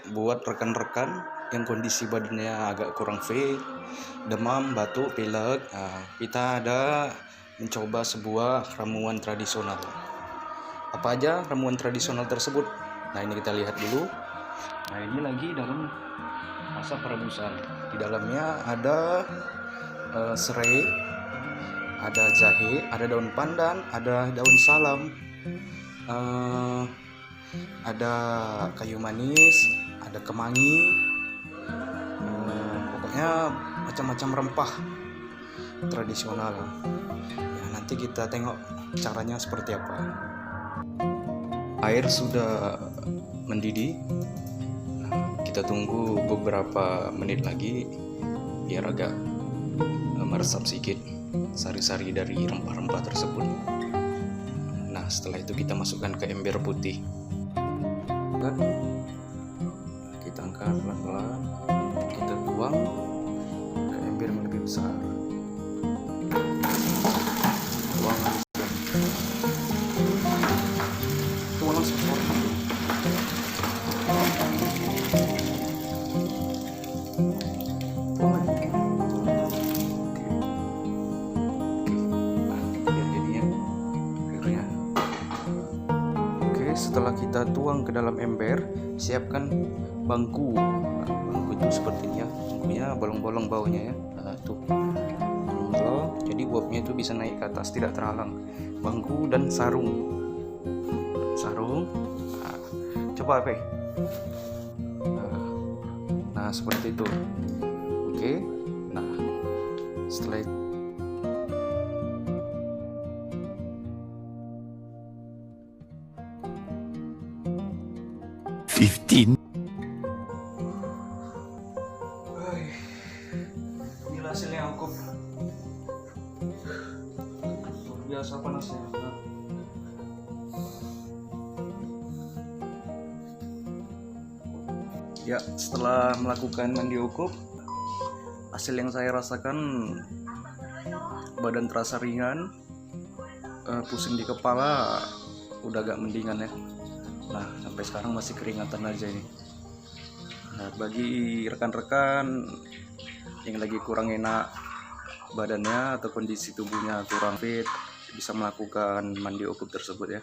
Buat rekan-rekan yang kondisi badannya agak kurang fit, demam, batuk, pilek, kita ada mencoba sebuah ramuan tradisional. Apa aja ramuan tradisional tersebut? Nah, ini kita lihat dulu. Nah, ini lagi dalam masa perebusan. Di dalamnya ada serai, ada jahe, ada daun pandan, ada daun salam, ada kayu manis, ada kemangi, pokoknya macam-macam rempah tradisional. Ya, nanti kita tengok caranya seperti apa. Air sudah mendidih. Kita tunggu beberapa menit lagi biar agak meresap sedikit sari-sari dari rempah-rempah tersebut. Nah, setelah itu kita masukkan ke ember putih. Kita angkat pelan-pelan, kita tuang ke ember yang lebih besar. Tuang langsung setelah kita tuang ke dalam ember, siapkan bangku. Bangku itu seperti ini ya, bangkunya bolong-bolong baunya ya. Tuh, bolong, jadi uapnya itu bisa naik ke atas, tidak terhalang. Bangku dan sarung. Coba apa? Nah, seperti itu. Oke. Nah, setelah itu ini hasilnya angkop. Luar biasa panasnya. Ya, setelah melakukan mandi ukuf, hasil yang saya rasakan badan terasa ringan, pusing di kepala udah agak mendingan ya. Nah, sampai sekarang masih keringatan aja ini. Nah, bagi rekan-rekan yang lagi kurang enak badannya atau kondisi tubuhnya kurang fit, bisa melakukan mandi ukuf tersebut ya.